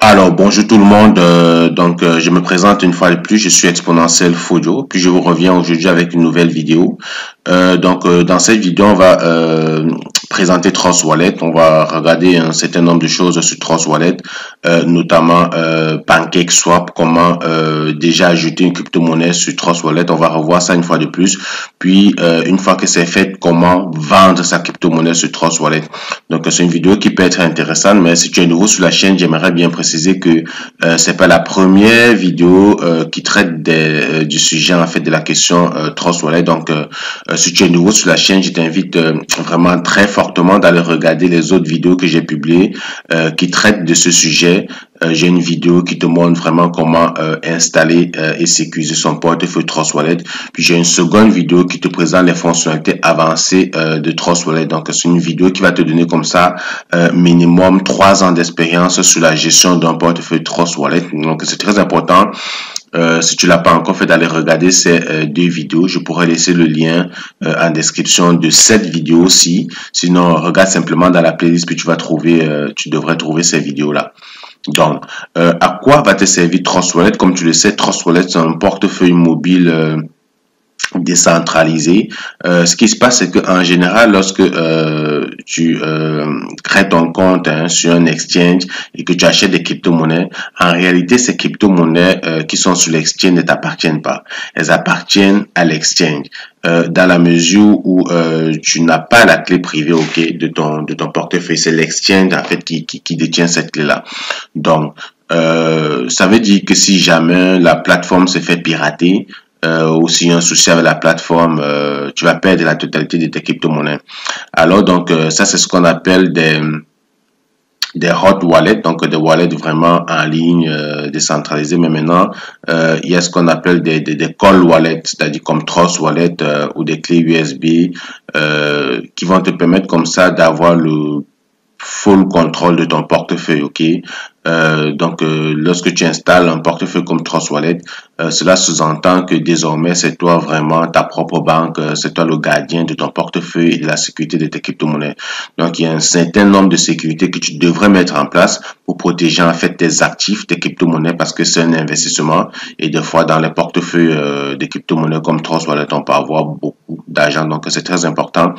Alors, bonjour tout le monde. Je me présente une fois de plus. Je suis Exponentiel Fodio. Puis, je vous reviens aujourd'hui avec une nouvelle vidéo. Dans cette vidéo, on va présenter Trust Wallet. On va regarder un certain nombre de choses sur Trust Wallet, notamment PancakeSwap, comment déjà ajouter une crypto-monnaie sur Trust Wallet. On va revoir ça une fois de plus. Puis, une fois que c'est fait, comment vendre sa crypto-monnaie sur Trust Wallet. Donc, c'est une vidéo qui peut être intéressante, mais si tu es nouveau sur la chaîne, j'aimerais bien préciser que c'est pas la première vidéo qui traite du sujet en fait de la question Trust Wallet. Si tu es nouveau sur la chaîne, je t'invite vraiment très fortement d'aller regarder les autres vidéos que j'ai publiées qui traitent de ce sujet. J'ai une vidéo qui te montre vraiment comment installer et sécuriser son portefeuille Trust Wallet. Puis j'ai une seconde vidéo qui te présente les fonctionnalités avancées de Trust Wallet. Donc c'est une vidéo qui va te donner comme ça minimum 3 ans d'expérience sur la gestion d'un portefeuille Trust Wallet. Donc c'est très important. Si tu l'as pas encore fait, d'aller regarder ces deux vidéos. Je pourrais laisser le lien en description de cette vidéo aussi. Sinon, regarde simplement dans la playlist puis tu devrais trouver ces vidéos-là. Donc, à quoi va te servir Trust Wallet? Comme tu le sais, Trust Wallet, c'est un portefeuille mobile décentralisé. Ce qui se passe, c'est qu'en général, lorsque tu crées ton compte sur un exchange et que tu achètes des crypto-monnaies, en réalité, ces crypto-monnaies qui sont sur l'exchange ne t'appartiennent pas. Elles appartiennent à l'exchange. Dans la mesure où tu n'as pas la clé privée, de ton portefeuille, c'est l'exchange en fait qui détient cette clé-là. Donc, ça veut dire que si jamais la plateforme se fait pirater, ou s'il y a un souci avec la plateforme, tu vas perdre la totalité de tes crypto-monnaies. Alors ça c'est ce qu'on appelle des hot wallets, donc des wallets vraiment en ligne décentralisés. Mais maintenant il y a ce qu'on appelle des cold wallets, c'est-à-dire comme Trust Wallet ou des clés USB qui vont te permettre comme ça d'avoir le full contrôle de ton portefeuille, lorsque tu installes un portefeuille comme Trust Wallet, cela sous-entend que désormais c'est toi vraiment ta propre banque, c'est toi le gardien de ton portefeuille et de la sécurité de tes crypto-monnaies. Donc il y a un certain nombre de sécurités que tu devrais mettre en place pour protéger en fait tes actifs, tes crypto-monnaies, parce que c'est un investissement et des fois dans les portefeuilles des crypto-monnaies comme Trust Wallet, on peut avoir beaucoup d'argent. Donc c'est très important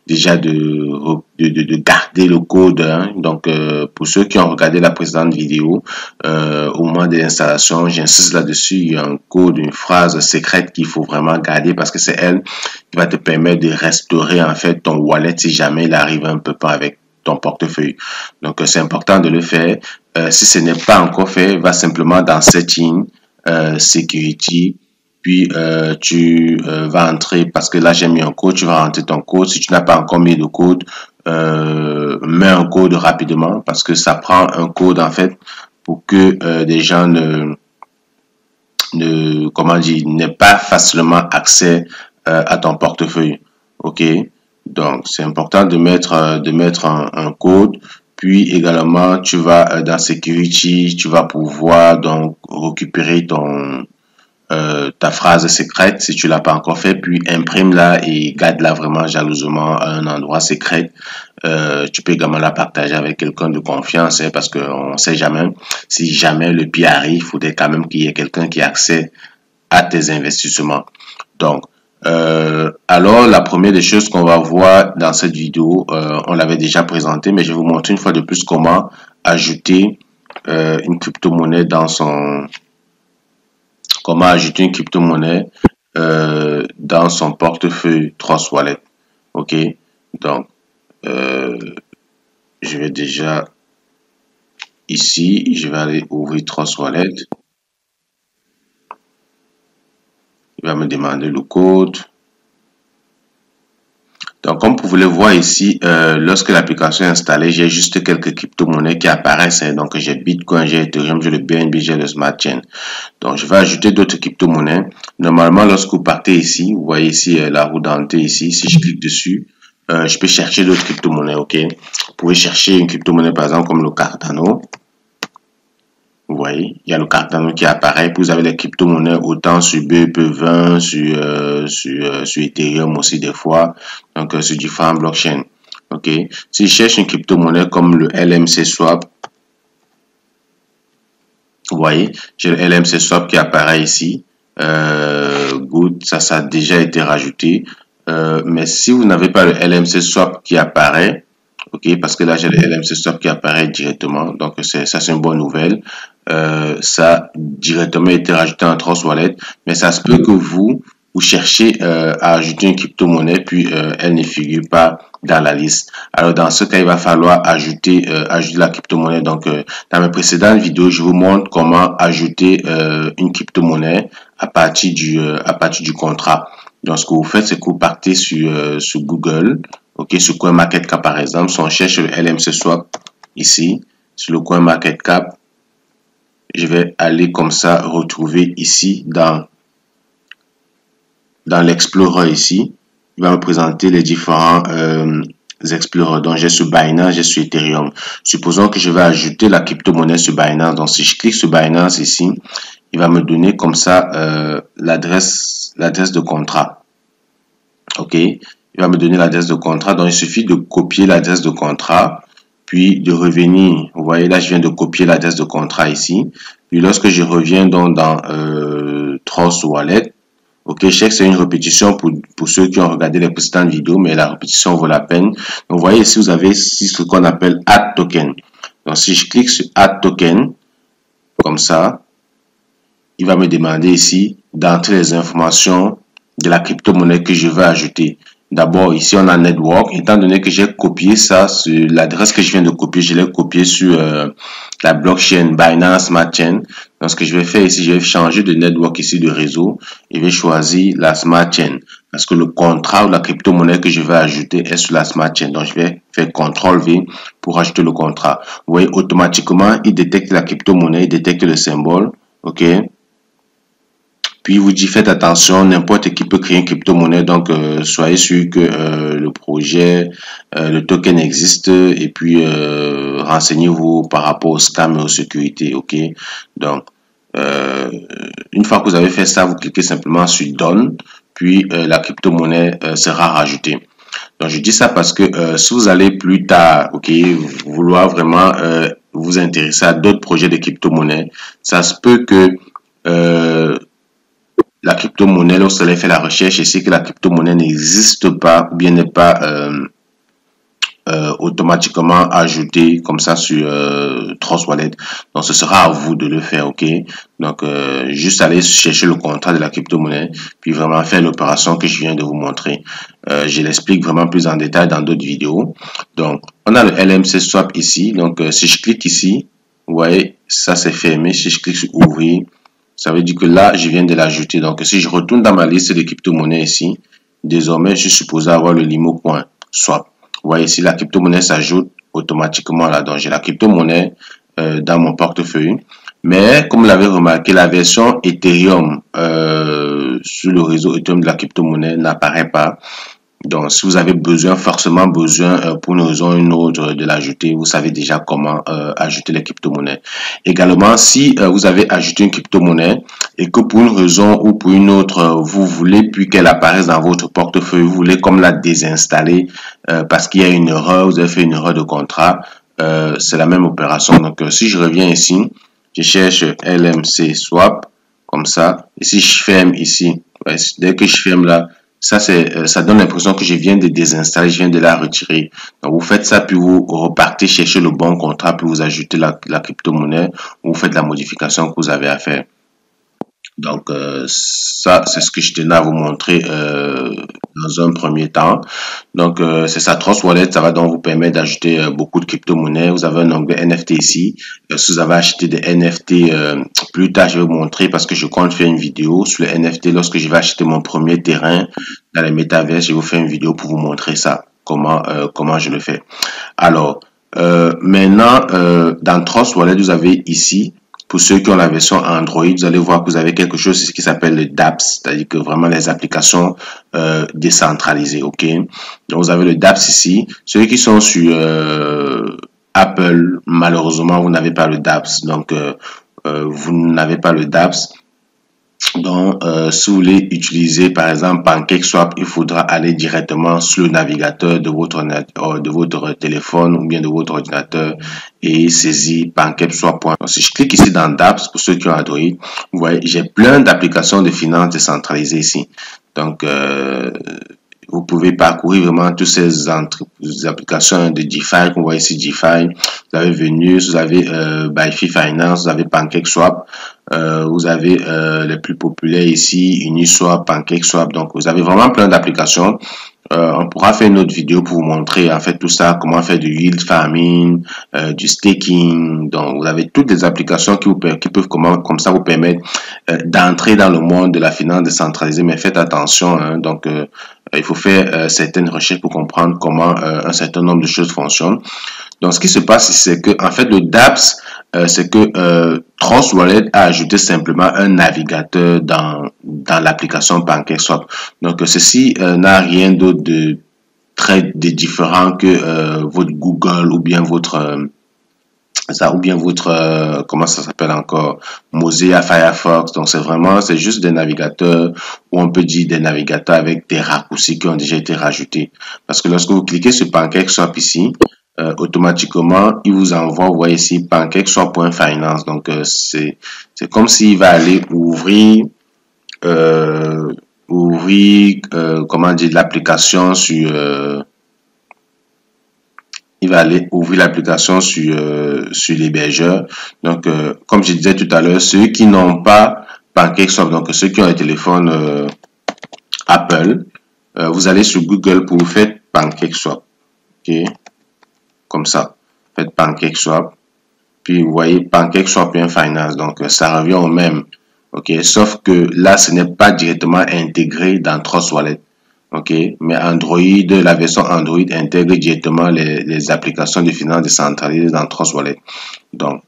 déjà de garder le code. Donc pour ceux qui ont regardé la précédente vidéo, au moment de l'installation, j'insiste là-dessus, il y a un code, une phrase secrète qu'il faut vraiment garder parce que c'est elle qui va te permettre de restaurer en fait ton wallet si jamais il arrive un peu pas avec ton portefeuille. Donc c'est important de le faire. Si ce n'est pas encore fait, va simplement dans Setting, Security, puis tu vas entrer, parce que là j'ai mis un code, tu vas rentrer ton code. Si tu n'as pas encore mis le code, mets un code rapidement parce que ça prend un code en fait pour que des gens n'aient pas facilement accès à ton portefeuille. Donc c'est important de mettre un code. Puis également tu vas dans Security, tu vas pouvoir donc récupérer ta phrase secrète si tu l'as pas encore fait, puis imprime-la et garde-la vraiment jalousement à un endroit secret. Tu peux également la partager avec quelqu'un de confiance parce qu'on ne sait jamais. Si jamais le pire arrive, il faudrait quand même qu'il y ait quelqu'un qui ait accès à tes investissements. Donc, alors la première des choses qu'on va voir dans cette vidéo, on l'avait déjà présenté, mais je vais vous montrer une fois de plus comment ajouter une crypto-monnaie dans son portefeuille Trust Wallet. Donc je vais déjà ici, je vais aller ouvrir Trust Wallet. Il va me demander le code. Donc, comme vous pouvez le voir ici, lorsque l'application est installée, j'ai juste quelques crypto-monnaies qui apparaissent. Donc, j'ai Bitcoin, j'ai Ethereum, j'ai le BNB, j'ai le Smart Chain. Donc, je vais ajouter d'autres crypto-monnaies. Normalement, lorsque vous partez ici, vous voyez ici la roue dentée ici. Si je clique dessus, je peux chercher d'autres crypto-monnaies, Vous pouvez chercher une crypto-monnaie, par exemple, comme le Cardano. Vous voyez, il y a le Cardano qui apparaît. Puis vous avez les crypto-monnaies autant sur BEP20, sur Ethereum aussi des fois. Donc, sur différents blockchains. Si je cherche une crypto-monnaie comme le LMC Swap, Vous voyez, j'ai le LMC Swap qui apparaît ici. Good, ça a déjà été rajouté. Mais si vous n'avez pas le LMC Swap qui apparaît, ok, parce que là j'ai le LMC Swap qui apparaît directement, donc ça c'est une bonne nouvelle. Ça a directement été rajouté en Trust Wallet, mais ça se peut que vous cherchez à ajouter une crypto-monnaie, puis elle ne figure pas dans la liste. Alors dans ce cas, il va falloir ajouter la crypto-monnaie. Donc dans mes précédentes vidéos, je vous montre comment ajouter une crypto-monnaie à partir du contrat. Donc ce que vous faites, c'est que vous partez sur Google, ok, sur CoinMarketCap par exemple. Si on cherche le LMC Swap ici, sur le CoinMarketCap, je vais aller comme ça retrouver ici dans l'Explorer ici. Il va me présenter les différents Explorer. Donc j'ai sur Binance, j'ai sur Ethereum. Supposons que je vais ajouter la crypto-monnaie sur Binance. Donc si je clique sur Binance ici, il va me donner comme ça l'adresse de contrat. Ok, il va me donner l'adresse de contrat. Donc il suffit de copier l'adresse de contrat, puis de revenir. Vous voyez là, je viens de copier l'adresse de contrat ici. Puis lorsque je reviens donc dans Trust Wallet, ok, je sais que c'est une répétition pour ceux qui ont regardé les précédentes vidéos, mais la répétition vaut la peine. Donc, vous voyez ici, vous avez ici ce qu'on appelle Add Token. Donc, si je clique sur Add Token, comme ça, il va me demander ici d'entrer les informations de la crypto-monnaie que je veux ajouter. D'abord, ici, on a Network. Étant donné que j'ai copié ça sur l'adresse que je viens de copier, je l'ai copié sur la blockchain Binance Smart Chain. Donc, ce que je vais faire ici, je vais changer de network ici, de réseau, et je vais choisir la Smart Chain. Parce que le contrat ou la crypto-monnaie que je vais ajouter est sur la Smart Chain. Donc, je vais faire CTRL-V pour ajouter le contrat. Vous voyez, automatiquement, il détecte la crypto-monnaie, il détecte le symbole. OK? Puis il vous dit faites attention, n'importe qui peut créer une crypto-monnaie, donc soyez sûr que le projet, le token existe, et puis renseignez-vous par rapport au scam et aux sécurités, ok? Donc une fois que vous avez fait ça, vous cliquez simplement sur Done, puis la crypto-monnaie sera rajoutée. Donc je dis ça parce que si vous allez plus tard, ok, vouloir vraiment vous intéresser à d'autres projets de crypto-monnaie, ça se peut que la crypto-monnaie, lorsque vous allez faire la recherche, et c'est que la crypto-monnaie n'existe pas ou bien n'est pas automatiquement ajoutée comme ça sur Trust Wallet. Donc ce sera à vous de le faire, ok? Donc juste aller chercher le contrat de la crypto-monnaie, puis vraiment faire l'opération que je viens de vous montrer. Je l'explique vraiment plus en détail dans d'autres vidéos. Donc on a le LMC Swap ici. Donc si je clique ici, vous voyez, ça c'est fermé. Si je clique sur ouvrir, ça veut dire que là, je viens de l'ajouter. Donc, si je retourne dans ma liste de crypto-monnaies ici, désormais, je suis supposé avoir le limo.swap. Vous voyez ici, la crypto-monnaie s'ajoute automatiquement là. Donc, j'ai la crypto-monnaie dans mon portefeuille. Mais, comme vous l'avez remarqué, la version Ethereum sur le réseau Ethereum de la crypto-monnaie n'apparaît pas. Donc, si vous avez forcément besoin, pour une raison ou une autre, de l'ajouter, vous savez déjà comment ajouter les crypto-monnaies. Également, si vous avez ajouté une crypto-monnaie et que pour une raison ou pour une autre, vous voulez plus qu'elle apparaisse dans votre portefeuille, vous voulez comme la désinstaller parce qu'il y a une erreur, vous avez fait une erreur de contrat, c'est la même opération. Donc, si je reviens ici, je cherche LMC Swap, comme ça, et si je ferme ici, dès que je ferme là, ça donne l'impression que je viens de désinstaller, je viens de la retirer. Donc, vous faites ça, puis vous repartez chercher le bon contrat, puis vous ajoutez la crypto-monnaie, ou vous faites la modification que vous avez à faire. Donc, ça, c'est ce que je tenais à vous montrer dans un premier temps. Donc, c'est ça, Trust Wallet, ça va donc vous permettre d'ajouter beaucoup de crypto-monnaies. Vous avez un onglet NFT ici. Si vous avez acheté des NFT, plus tard, je vais vous montrer parce que je compte faire une vidéo sur les NFT. Lorsque je vais acheter mon premier terrain dans les métaverses, je vais vous faire une vidéo pour vous montrer ça, comment je le fais. Alors, maintenant, dans Trust Wallet, vous avez ici, pour ceux qui ont la version Android, vous allez voir que vous avez quelque chose qui s'appelle le dApps, c'est-à-dire que vraiment les applications décentralisées, ok? Donc vous avez le dApps ici. Ceux qui sont sur Apple, malheureusement, vous n'avez pas le dApps. Donc vous n'avez pas le dApps. Donc, si vous voulez utiliser par exemple PancakeSwap, il faudra aller directement sur le navigateur de votre téléphone ou bien de votre ordinateur et saisir PancakeSwap. Si je clique ici dans dApps pour ceux qui ont Android, vous voyez, j'ai plein d'applications de finances décentralisées ici. Donc, vous pouvez parcourir vraiment toutes ces applications de DeFi qu'on voit ici, DeFi. Vous avez Venus, vous avez BuyFi Finance, vous avez PancakeSwap, vous avez les plus populaires ici, Uniswap, PancakeSwap. Donc, vous avez vraiment plein d'applications. On pourra faire une autre vidéo pour vous montrer en fait tout ça, comment faire du yield farming, du staking. Donc, vous avez toutes les applications qui peuvent comme ça vous permettre d'entrer dans le monde de la finance décentralisée. Mais faites attention, hein, donc il faut faire certaines recherches pour comprendre comment un certain nombre de choses fonctionnent. Donc, ce qui se passe, c'est que en fait le dApps, c'est que Trust Wallet a ajouté simplement un navigateur dans l'application PancakeSwap. Donc, ceci n'a rien d'autre de très différent que votre Google ou bien votre comment ça s'appelle encore, Mozilla Firefox. Donc c'est juste des navigateurs, ou on peut dire des navigateurs avec des raccourcis qui ont déjà été rajoutés. Parce que lorsque vous cliquez sur PancakeSwap ici, automatiquement il vous envoie, vous voyez ici PancakeSwap.finance. Donc c'est comme s'il va aller comment dire, l'application sur il va aller ouvrir l'application sur l'hébergeur. Donc, comme je disais tout à l'heure, ceux qui n'ont pas PancakeSwap, donc ceux qui ont un téléphone Apple, vous allez sur Google pour faire PancakeSwap. Ok, comme ça, faites PancakeSwap. Puis vous voyez PancakeSwap.finance. Donc, ça revient au même. Ok, sauf que là, ce n'est pas directement intégré dans Trust Wallet. Ok, mais Android, la version Android intègre directement les applications de finances décentralisées dans Trust Wallet. Donc,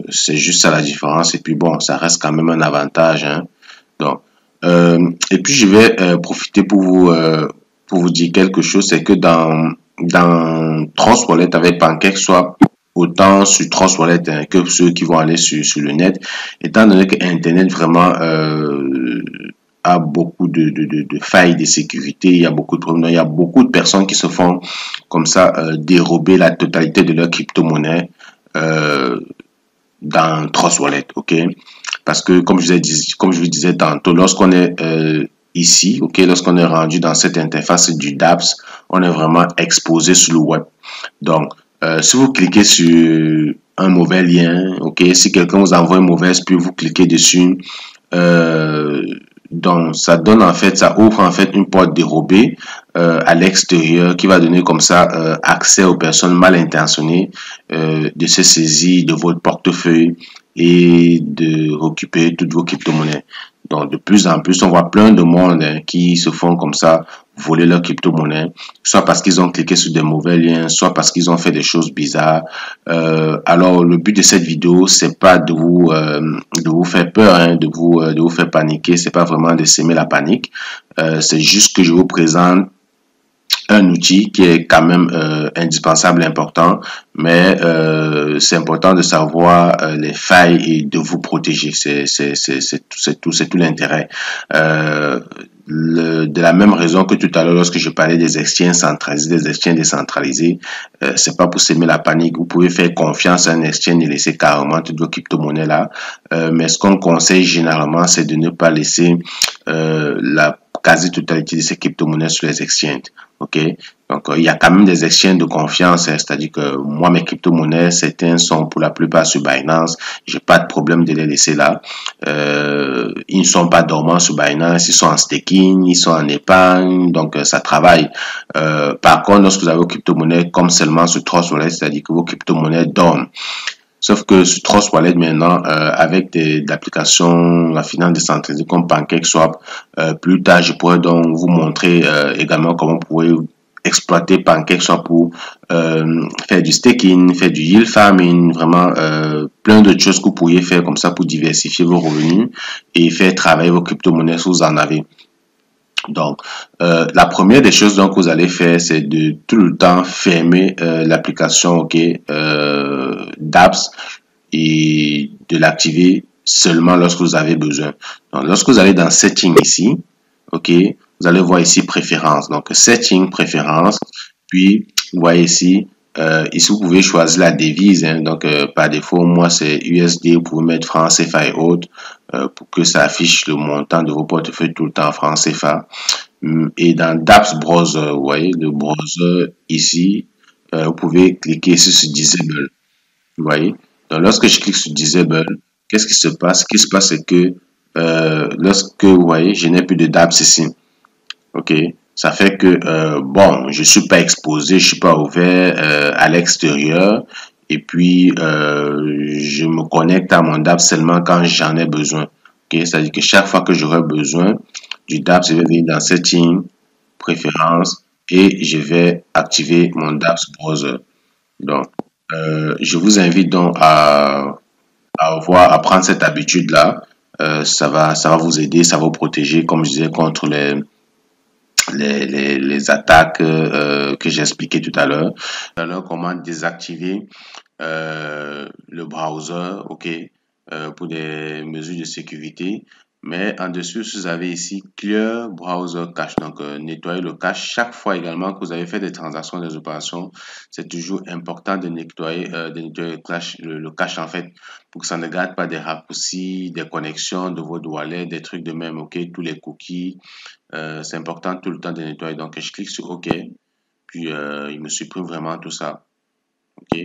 c'est juste ça la différence. Et puis bon, ça reste quand même un avantage, hein. Donc, et puis je vais profiter pour vous dire quelque chose, c'est que dans Trust Wallet avec PancakeSwap, autant sur Trust Wallet hein, que ceux qui vont aller sur le net, étant donné que Internet vraiment a beaucoup de failles de sécurité, il y a beaucoup de problèmes, il y a beaucoup de personnes qui se font comme ça dérober la totalité de leur crypto-monnaie dans Trust Wallet, ok? Parce que comme je vous disais tantôt, lorsqu'on est ici, ok, lorsqu'on est rendu dans cette interface du dApps, on est vraiment exposé sur le web. Donc, si vous cliquez sur un mauvais lien, ok, si quelqu'un vous envoie une mauvaise pub, vous cliquez dessus, donc ça donne en fait, ça ouvre en fait une porte dérobée à l'extérieur qui va donner comme ça accès aux personnes mal intentionnées de se saisir de votre portefeuille et de récupérer toutes vos crypto-monnaies. Donc de plus en plus, on voit plein de monde hein, qui se font comme ça voler leurs crypto-monnaies, soit parce qu'ils ont cliqué sur des mauvais liens, soit parce qu'ils ont fait des choses bizarres. Alors le but de cette vidéo, c'est pas de vous faire peur, hein, de vous faire paniquer, c'est pas vraiment de s'aimer la panique. C'est juste que je vous présente un outil qui est quand même indispensable, important, mais c'est important de savoir les failles et de vous protéger. C'est tout l'intérêt. De la même raison que tout à l'heure, lorsque je parlais des exchanges centralisés, des exchanges décentralisés, c'est pas pour s'aimer la panique. Vous pouvez faire confiance à un exchange et laisser carrément toutes vos crypto-monnaies là. Mais ce qu'on conseille généralement, c'est de ne pas laisser la quasi-totalité de ces crypto-monnaies sur les exchanges. Ok, donc il y a quand même des exchanges de confiance, hein, c'est-à-dire que moi mes crypto-monnaies, certains sont pour la plupart sur Binance, j'ai pas de problème de les laisser là. Ils ne sont pas dormants sur Binance, ils sont en staking, ils sont en épargne, donc ça travaille. Par contre, lorsque vous avez vos crypto-monnaies comme seulement sur Trust Wallet, c'est-à-dire que vos crypto-monnaies dorment. Sauf que sur Trust Wallet maintenant, avec des applications, la finance décentralisée comme PancakeSwap, plus tard je pourrais donc vous montrer également comment vous pouvez exploiter PancakeSwap pour faire du staking, faire du yield farming, vraiment plein d'autres choses que vous pourriez faire comme ça pour diversifier vos revenus et faire travailler vos crypto-monnaies si vous en avez. Donc, la première des choses donc que vous allez faire, c'est de tout le temps fermer l'application, ok, dApps et de l'activer seulement lorsque vous avez besoin. Donc, lorsque vous allez dans Setting ici, ok, vous allez voir ici Préférences. Donc, Setting, Préférences, puis vous voyez ici, ici vous pouvez choisir la devise. Hein, donc, par défaut, moi c'est USD. Vous pouvez mettre franc CFA et autres pour que ça affiche le montant de vos portefeuilles tout le temps en franc CFA. Et dans Dapps Browser, vous voyez le browser ici, vous pouvez cliquer ici sur Disable. Vous voyez. Donc, lorsque je clique sur Disable, qu'est-ce qui se passe? Ce qui se passe, c'est que lorsque vous voyez, je n'ai plus de Dapps ici. Ok, ça fait que bon, je suis pas exposé, je suis pas ouvert à l'extérieur, et puis je me connecte à mon DApp seulement quand j'en ai besoin. Ok, c'est-à-dire que chaque fois que j'aurai besoin du DApp, je vais venir dans Settings, Préférences, et je vais activer mon DApp Browser. Donc, je vous invite donc à prendre cette habitude-là. Ça va vous aider, ça va vous protéger, comme je disais, contre les attaques que j'ai expliqué tout à l'heure. Comment désactiver le browser, ok, pour des mesures de sécurité. Mais en dessous, vous avez ici Clear Browser Cache. Donc, nettoyer le cache chaque fois également que vous avez fait des transactions, des opérations. C'est toujours important de nettoyer le cache en fait, pour que ça ne garde pas des raccourcis, des connexions de votre wallet, des trucs de même, ok, tous les cookies. C'est important tout le temps de nettoyer. Donc, je clique sur OK, puis il me supprime vraiment tout ça. Ok.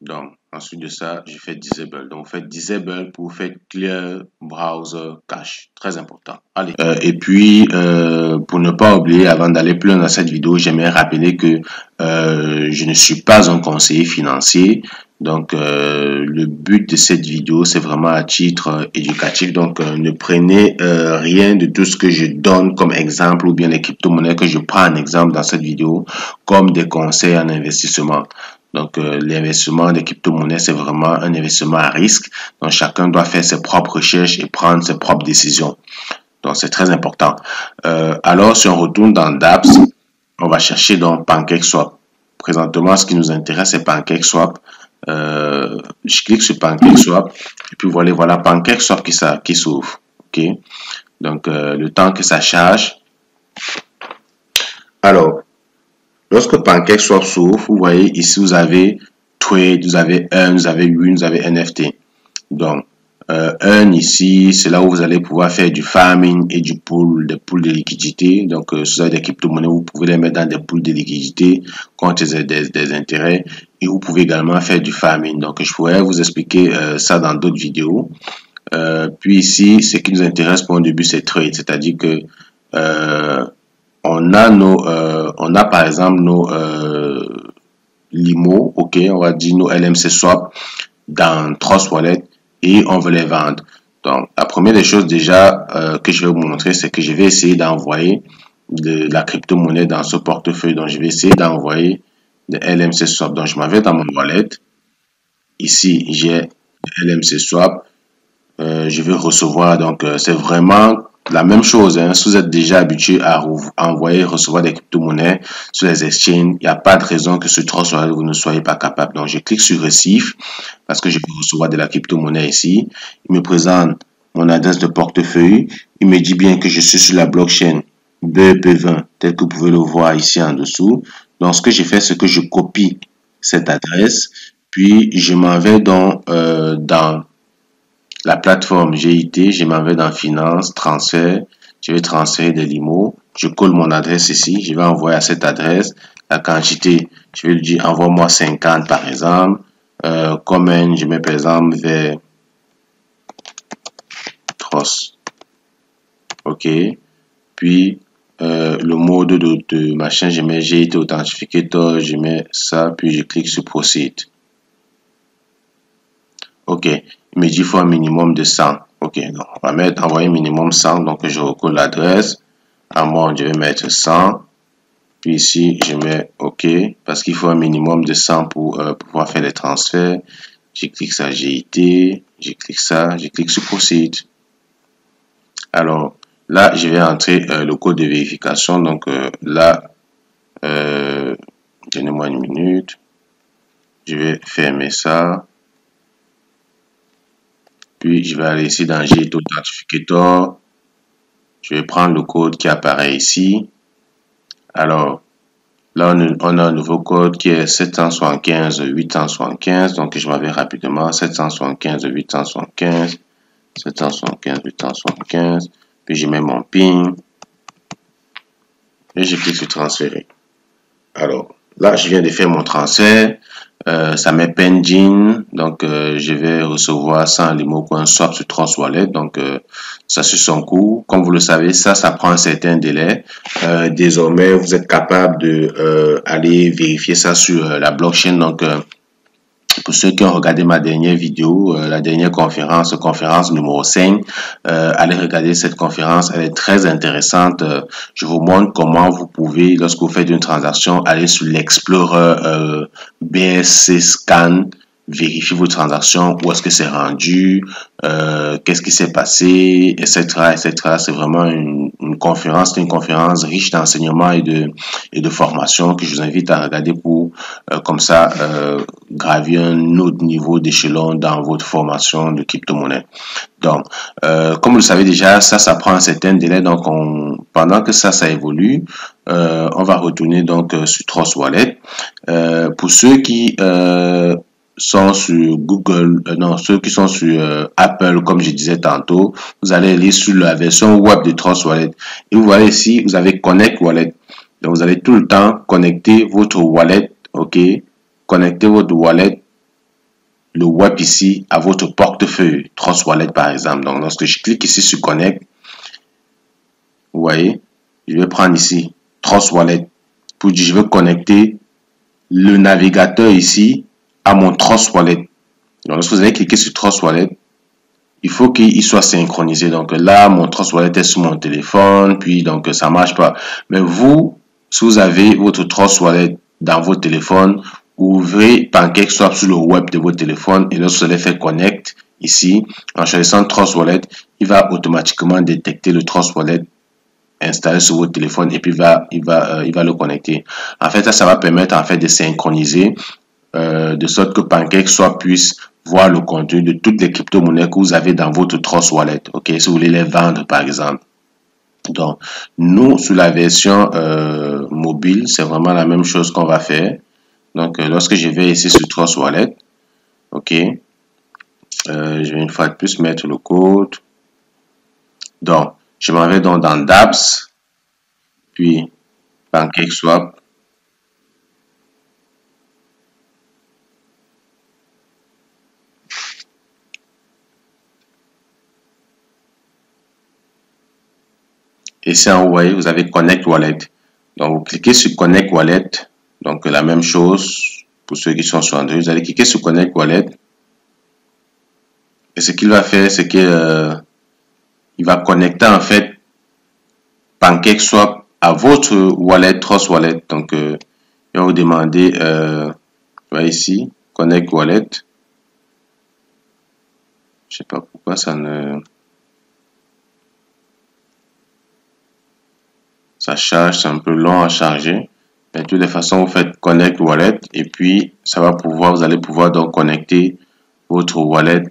Donc, ensuite de ça, je fais Disable. Donc, vous faites Disable pour faire Clear Browser Cache. Très important. Allez. Et puis, pour ne pas oublier, avant d'aller plus loin dans cette vidéo, j'aimerais rappeler que je ne suis pas un conseiller financier. Donc, le but de cette vidéo, c'est vraiment à titre éducatif. Donc, ne prenez rien de tout ce que je donne comme exemple ou bien les crypto-monnaies que je prends en exemple dans cette vidéo comme des conseils en investissement. Donc, l'investissement des crypto-monnaies, c'est vraiment un investissement à risque. Donc, chacun doit faire ses propres recherches et prendre ses propres décisions. Donc, c'est très important. Alors, si on retourne dans Dapps, on va chercher dans PancakeSwap. Présentement, ce qui nous intéresse, c'est PancakeSwap. Je clique sur PancakeSwap et puis voilà PancakeSwap qui s'ouvre. Ok. Donc, le temps que ça charge. Alors, lorsque PancakeSwap s'ouvre, vous voyez ici, vous avez Trade, vous avez Earn, vous avez Win, vous avez NFT. Donc, Earn ici, c'est là où vous allez pouvoir faire du farming et du pool, des pools de liquidité. Donc, si vous avez des crypto-monnaies, vous pouvez les mettre dans des pools de liquidité contre des intérêts. Et vous pouvez également faire du farming. Donc, je pourrais vous expliquer ça dans d'autres vidéos. Puis ici, ce qui nous intéresse pour un début, c'est Trade. C'est-à-dire que on a par exemple nos Limo, ok, on va dire nos LMC Swap dans Trust Wallet et on veut les vendre. Donc, la première des choses déjà que je vais vous montrer, c'est que je vais essayer d'envoyer de la crypto-monnaie dans ce portefeuille. Donc, je vais essayer d'envoyer de LMC Swap. Donc, je m'en vais dans mon wallet. Ici, j'ai LMC Swap. Je vais recevoir. Donc, c'est vraiment la même chose. Hein. Si vous êtes déjà habitué à envoyer et recevoir des crypto-monnaies sur les exchanges, il n'y a pas de raison que ce Trust Wallet vous ne soyez pas capable. Donc, je clique sur Receive parce que je peux recevoir de la crypto-monnaie ici. Il me présente mon adresse de portefeuille. Il me dit bien que je suis sur la blockchain BEP20, tel que vous pouvez le voir ici en dessous. Donc, ce que je fais, c'est que je copie cette adresse, puis je m'en vais dans la plateforme GIT, je m'en vais dans Finance, Transfert, je vais transférer des limos, je colle mon adresse ici, je vais envoyer à cette adresse la quantité, je vais lui dire envoie-moi 50 par exemple, comment je mets par exemple vers Trust, ok, puis le mode de machin, je mets GIT Authentificator, je mets ça, puis je clique sur Proceed. Ok, il me dit qu'il faut un minimum de 100. Ok, donc on va mettre envoyer minimum 100. Donc je recolle l'adresse. À moi, je vais mettre 100. Puis ici, je mets OK parce qu'il faut un minimum de 100 pour pouvoir faire les transferts. Je clique sur GIT. Je clique ça. Je clique sur Proceed. Alors là, je vais entrer le code de vérification. Donc là, donnez-moi une minute. Je vais fermer ça. Puis, je vais aller ici dans Git Authentificator. Je vais prendre le code qui apparaît ici. Alors, là, on a un nouveau code qui est 775 875. Donc, je m'en vais rapidement. 775 875. 775 875. Puis, je mets mon PIN. Et je clique sur transférer. Alors, là, je viens de faire mon transfert. Ça met pending, donc je vais recevoir 100 limo pour un swap sur Trust Wallet, donc ça suit son cours. Comme vous le savez, ça prend un certain délai. Désormais, vous êtes capable de aller vérifier ça sur la blockchain. Donc, pour ceux qui ont regardé ma dernière vidéo, la dernière conférence numéro 5, allez regarder cette conférence, elle est très intéressante. Je vous montre comment vous pouvez, lorsque vous faites une transaction, aller sur l'Explorer BSC Scan, vérifier vos transactions, où est-ce que c'est rendu, qu'est-ce qui s'est passé, etc., etc. C'est vraiment une conférence riche d'enseignements et de formation que je vous invite à regarder pour, comme ça, gravir un autre niveau d'échelon dans votre formation de crypto-monnaie. Donc, comme vous le savez déjà, ça prend un certain délai. Donc, pendant que ça évolue, on va retourner donc sur Trust Wallet. Pour ceux qui sont sur Google, non, ceux qui sont sur Apple, comme je disais tantôt, vous allez aller sur la version web de Trust Wallet. Et vous voyez ici, vous avez Connect Wallet. Donc, vous allez tout le temps connecter votre wallet, ok? Connecter votre wallet, le web ici, à votre portefeuille, Trust Wallet par exemple. Donc, lorsque je clique ici sur Connect, vous voyez, je vais prendre ici Trust Wallet pour dire je veux connecter le navigateur ici à mon Trust Wallet. Donc, lorsque vous allez cliquer sur Trust Wallet, il faut qu'il soit synchronisé. Donc là, mon Trust Wallet est sur mon téléphone, puis donc ça marche pas. Mais vous, si vous avez votre Trust Wallet dans votre téléphone, ouvrez PancakeSwap sur le web de votre téléphone et lorsque vous allez faire Connect ici, en choisissant Trust Wallet, il va automatiquement détecter le Trust Wallet installé sur votre téléphone et puis il va le connecter. En fait, ça va permettre en fait de synchroniser de sorte que PancakeSwap puisse voir le contenu de toutes les crypto-monnaies que vous avez dans votre Trust Wallet. Ok, si vous voulez les vendre par exemple. Donc, nous, sur la version mobile, c'est vraiment la même chose qu'on va faire. Donc, lorsque je vais ici sur Trust Wallet, ok, je vais une fois de plus mettre le code. Donc, je m'en vais donc dans dApps, puis PancakeSwap. Et ici en haut, vous voyez, vous avez Connect Wallet. Donc, vous cliquez sur Connect Wallet. Donc, la même chose pour ceux qui sont sur Android. Vous allez cliquer sur Connect Wallet. Et ce qu'il va faire, c'est que il va connecter en fait PancakeSwap à votre wallet, Trust Wallet. Donc, il va vous demander, voyez ici, Connect Wallet. Je sais pas pourquoi ça charge, c'est un peu long à charger. Mais de toutes les façons, vous faites Connect Wallet et puis ça va pouvoir, vous allez pouvoir donc connecter votre wallet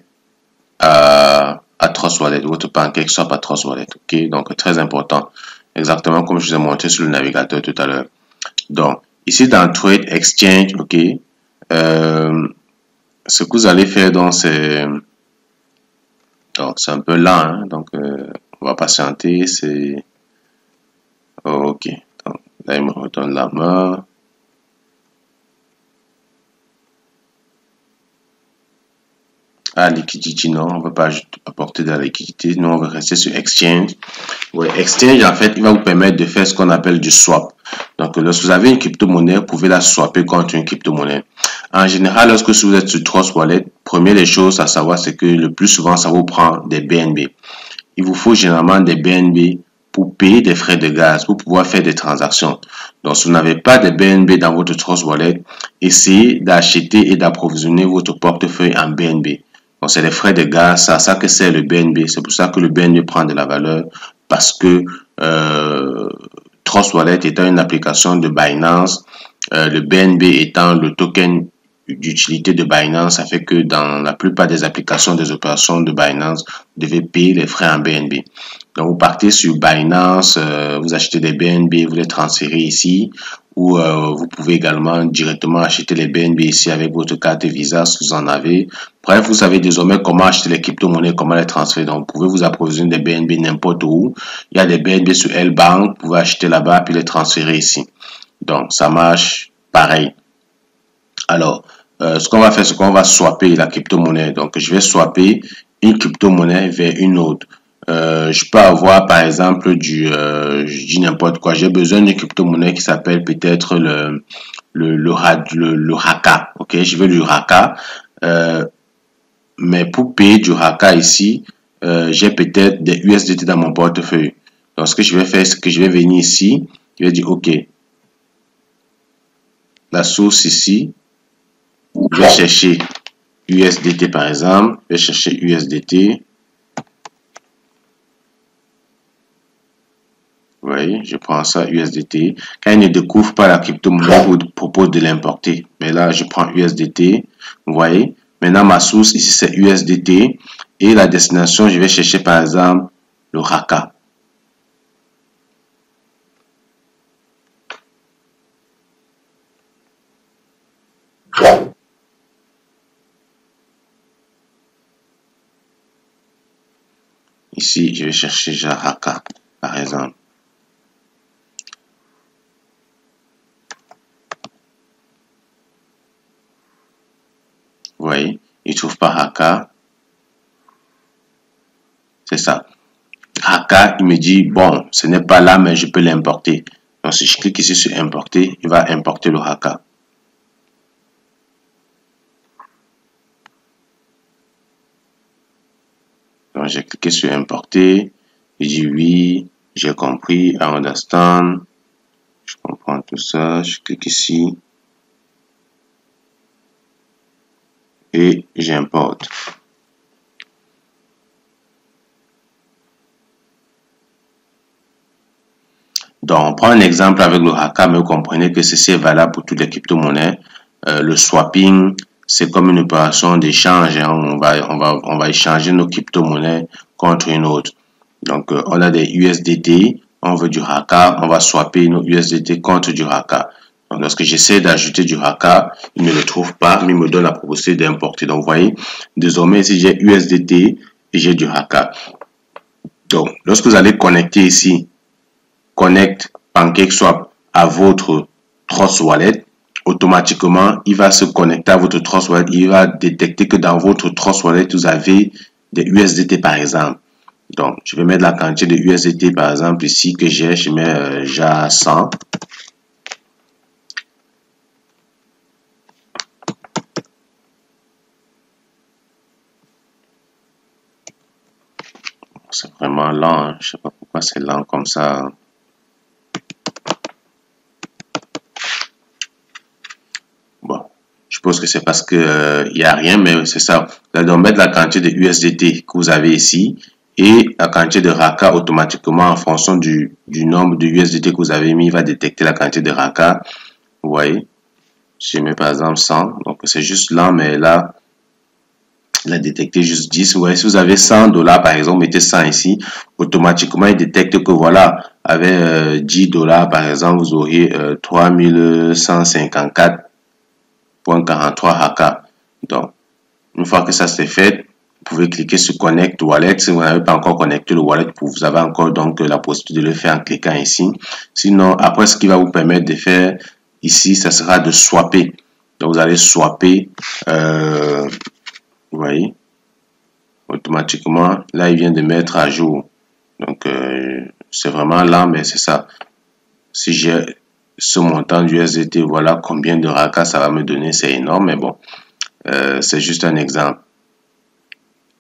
à Trust Wallet, votre PancakeSwap à Trust Wallet. Ok, donc très important. Exactement comme je vous ai montré sur le navigateur tout à l'heure. Donc, ici dans Trade Exchange, ok, ce que vous allez faire donc c'est un peu lent, hein, donc on va patienter, c'est ok. Donc, là il me retourne la main. Ah, liquidity, non, on ne va pas apporter de la liquidité. Nous, on va rester sur Exchange. Ouais, Exchange, en fait, il va vous permettre de faire ce qu'on appelle du swap. Donc, lorsque vous avez une crypto-monnaie, vous pouvez la swapper contre une crypto-monnaie. En général, lorsque vous êtes sur Trust Wallet, première des choses à savoir, c'est que le plus souvent, ça vous prend des BNB. Il vous faut généralement des BNB pour payer des frais de gaz, pour pouvoir faire des transactions. Donc, si vous n'avez pas de BNB dans votre Trust Wallet, essayez d'acheter et d'approvisionner votre portefeuille en BNB. Donc, c'est les frais de gaz, ça que c'est le BNB. C'est pour ça que le BNB prend de la valeur parce que Trust Wallet étant une application de Binance, le BNB étant le token d'utilité de Binance, ça fait que dans la plupart des applications des opérations de Binance, vous devez payer les frais en BNB. Donc, vous partez sur Binance, vous achetez des BNB, vous les transférez ici, ou vous pouvez également directement acheter les BNB ici avec votre carte Visa si vous en avez. Bref, vous savez désormais comment acheter les crypto-monnaies, comment les transférer. Donc, vous pouvez vous approvisionner des BNB n'importe où. Il y a des BNB sur L-Bank, vous pouvez acheter là-bas puis les transférer ici. Donc, ça marche pareil. Alors, ce qu'on va faire, c'est qu'on va swapper la crypto-monnaie. Donc, je vais swapper une crypto-monnaie vers une autre. Je peux avoir, par exemple, je dis n'importe quoi. J'ai besoin d'une crypto-monnaie qui s'appelle peut-être le Haka. Ok, je veux du Haka. Mais pour payer du Haka ici, j'ai peut-être des USDT dans mon portefeuille. Donc, ce que je vais faire, c'est que je vais venir ici. Je vais dire, OK, la source ici, je vais chercher USDT par exemple. Je vais chercher USDT. Vous voyez, je prends ça USDT. Quand il ne découvre pas la crypto-monnaie, vous propose de l'importer. Mais là, je prends USDT. Vous voyez, maintenant ma source ici c'est USDT. Et la destination, je vais chercher par exemple le Haka. Ici, je vais chercher Haka, par exemple. Vous voyez, il ne trouve pas Haka. C'est ça. Haka, il me dit, bon, ce n'est pas là, mais je peux l'importer. Donc, si je clique ici sur importer, il va importer le Haka. Donc, j'ai cliqué sur importer. Il dit oui, j'ai compris, I understand. Je comprends tout ça. Je clique ici. Et j'importe. Donc, on prend un exemple avec le Haka, mais vous comprenez que ceci est valable pour toutes les crypto-monnaies. Le swapping, c'est comme une opération d'échange. Hein. On va échanger nos crypto-monnaies contre une autre. Donc, on a des USDT, on veut du Haka, on va swapper nos USDT contre du Haka. Donc, lorsque j'essaie d'ajouter du Haka, il ne le trouve pas, mais il me donne la possibilité d'importer. Donc, vous voyez, désormais, si j'ai USDT et j'ai du Haka. Donc, lorsque vous allez connecter ici, Connect PancakeSwap à votre Trust Wallet, automatiquement, il va se connecter à votre Trust Wallet. Il va détecter que dans votre Trust Wallet, vous avez des USDT par exemple. Donc, je vais mettre la quantité de USDT par exemple ici que j'ai. Je mets déjà 100. C'est vraiment lent. Hein. Je ne sais pas pourquoi c'est lent comme ça. Bon, je pense que c'est parce que il n'y a rien, mais c'est ça. Vous allez donc mettre la quantité de USDT que vous avez ici et la quantité de Haka automatiquement en fonction du nombre de USDT que vous avez mis, il va détecter la quantité de Haka. Vous voyez, je mets par exemple 100, donc c'est juste lent, mais là, il a détecté juste 10. Vous voyez, si vous avez $100 par exemple, mettez 100 ici, automatiquement il détecte que voilà, avec $10 par exemple, vous auriez 3154,43 Haka. Donc, une fois que ça c'est fait, vous pouvez cliquer sur Connect Wallet. Si vous n'avez pas encore connecté le wallet, vous avez encore donc la possibilité de le faire en cliquant ici. Sinon, après, ce qui va vous permettre de faire ici, ça sera de swapper. Donc, vous allez swapper, vous voyez, automatiquement. Là, il vient de mettre à jour. Donc, c'est vraiment lent, mais c'est ça. Si j'ai ce montant d'USDT, voilà combien de Haka ça va me donner. C'est énorme, mais bon, c'est juste un exemple.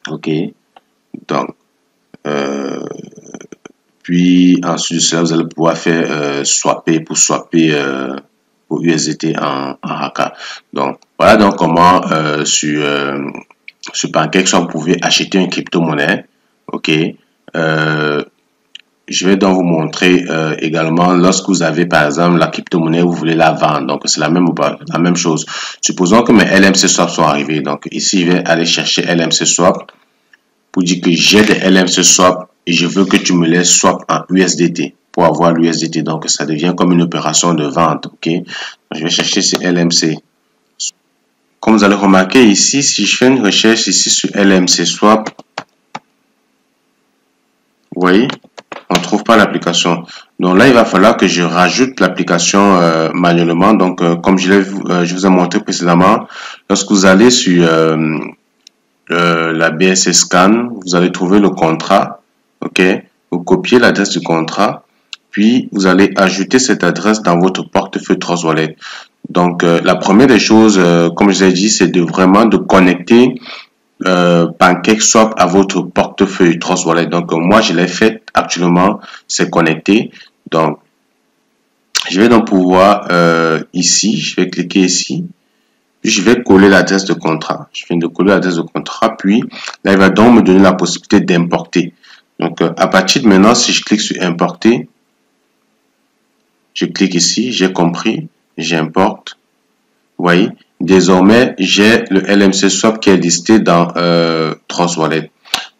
Ok, donc puis ensuite de cela vous allez pouvoir faire swapper vos USDT en Haka. Donc voilà donc comment sur PancakeSwap vous pouvez acheter une crypto-monnaie. Ok, je vais donc vous montrer également lorsque vous avez par exemple la crypto-monnaie, vous voulez la vendre. Donc c'est la même chose. Supposons que mes LMC Swap sont arrivés. Donc ici, je vais aller chercher LMC Swap pour dire que j'ai des LMC Swap et je veux que tu me les swap en USDT pour avoir l'USDT. Donc ça devient comme une opération de vente. Ok, donc, je vais chercher ces LMC. Comme vous allez remarquer ici, si je fais une recherche ici sur LMC Swap, vous voyez, on ne trouve pas l'application. Donc là, il va falloir que je rajoute l'application manuellement. Donc, comme je vous ai montré précédemment, lorsque vous allez sur la BSC Scan, vous allez trouver le contrat. Ok, vous copiez l'adresse du contrat, puis vous allez ajouter cette adresse dans votre portefeuille Trust Wallet. Donc, la première des choses, comme je vous ai dit, c'est vraiment de connecter PancakeSwap à votre portefeuille Trust Wallet. Donc, moi, je l'ai fait actuellement, c'est connecté. Donc, je vais donc pouvoir ici, je vais cliquer ici, puis je vais coller l'adresse de contrat. Je viens de coller l'adresse de contrat, puis là, il va donc me donner la possibilité d'importer. Donc, à partir de maintenant, si je clique sur importer, je clique ici, j'ai compris, j'importe. Vous voyez, désormais, j'ai le LMC Swap qui est listé dans Trust Wallet.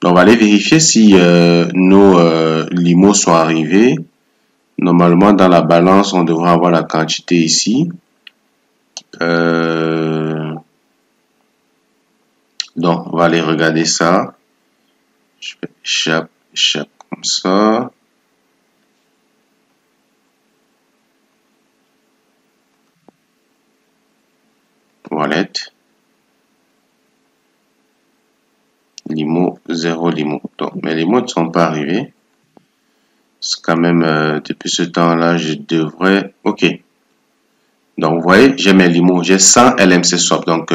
Donc, on va aller vérifier si nos limos sont arrivés. Normalement, dans la balance, on devrait avoir la quantité ici. Donc, on va aller regarder ça. Je fais échappe comme ça. Wallet. Limo, 0 limo. Donc, mes limos ne sont pas arrivés. C'est quand même, depuis ce temps-là, je devrais... OK. Donc, vous voyez, j'ai mes limos. J'ai 100 LMC Swap. Donc,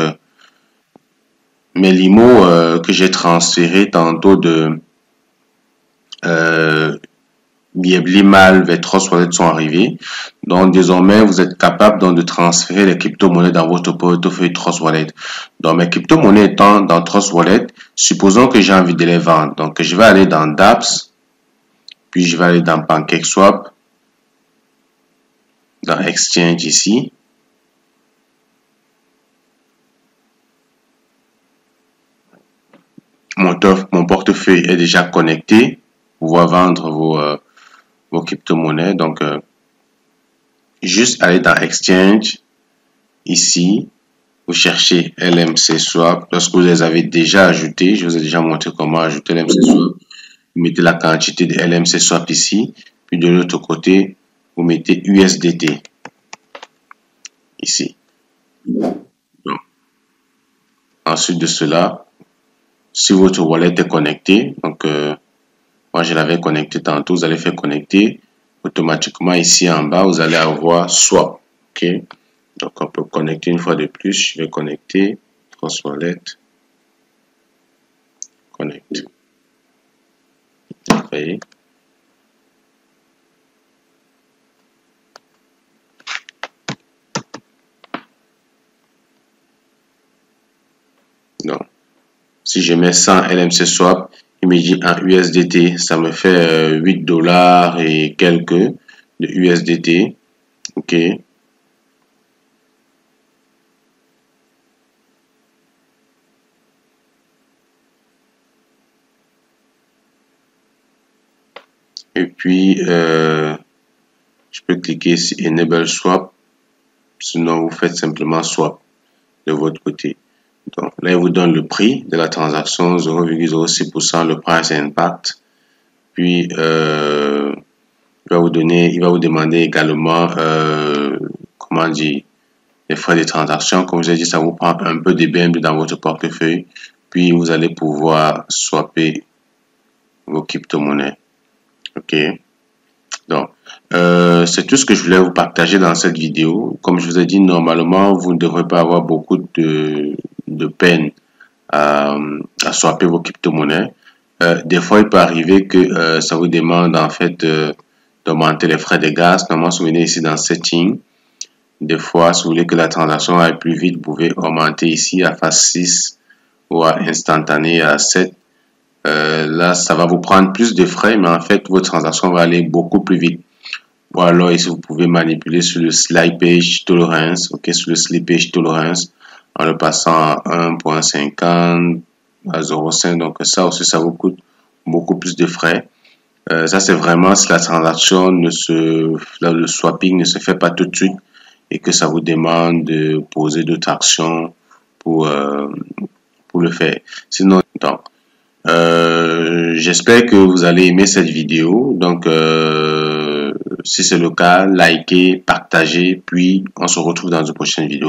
mes limos que j'ai transférés tantôt de Limal vers Trust Wallet sont arrivés. Donc, désormais, vous êtes capable donc, de transférer les crypto-monnaies dans votre portefeuille Trust Wallet. Donc, mes crypto-monnaies étant dans Trust Wallet, supposons que j'ai envie de les vendre. Donc, je vais aller dans dApps, puis je vais aller dans PancakeSwap, dans Exchange ici. Mon portefeuille est déjà connecté pour pouvoir vendre vos crypto-monnaies. Donc, juste aller dans Exchange, ici, vous cherchez LMC Swap. Lorsque vous les avez déjà ajoutés, je vous ai déjà montré comment ajouter LMC Swap. Vous mettez la quantité de LMC Swap ici, puis de l'autre côté, vous mettez USDT ici. Donc, ensuite de cela, si votre wallet est connecté, donc moi je l'avais connecté tantôt, vous allez faire connecter, automatiquement ici en bas, vous allez avoir Swap. Ok, donc on peut connecter une fois de plus. Je vais connecter Trust Wallet, connect. Vous voyez. Donc, si je mets 100 LMC Swap, il me dit en USDT, ça me fait 8 dollars et quelques de USDT. Ok. Et puis, je peux cliquer sur Enable Swap. Sinon, vous faites simplement Swap de votre côté. Donc là, il vous donne le prix de la transaction, 0,06%, le price impact. Puis, il va vous demander également, comment dire, les frais de transaction. Comme je vous ai dit, ça vous prend un peu de BNB dans votre portefeuille. Puis, vous allez pouvoir swapper vos crypto-monnaies. OK. Donc, c'est tout ce que je voulais vous partager dans cette vidéo. Comme je vous ai dit, normalement, vous ne devrez pas avoir beaucoup de peine à swapper vos crypto-monnaies. Des fois, il peut arriver que ça vous demande en fait d'augmenter les frais de gaz. Normalement, si vous venez ici dans Setting, des fois, si vous voulez que la transaction aille plus vite, vous pouvez augmenter ici à phase 6 ou à instantané à 7 là, ça va vous prendre plus de frais, mais en fait, votre transaction va aller beaucoup plus vite. Ou alors ici, vous pouvez manipuler sur le slippage tolerance, ok, sur le slippage tolerance, en le passant à 1.50 à 0.5. Donc ça aussi, ça vous coûte beaucoup plus de frais. Ça, c'est vraiment si la transaction le swapping ne se fait pas tout de suite et que ça vous demande de poser d'autres actions pour le faire. Sinon, donc, j'espère que vous allez aimer cette vidéo. Donc, si c'est le cas, likez, partagez, puis on se retrouve dans une prochaine vidéo.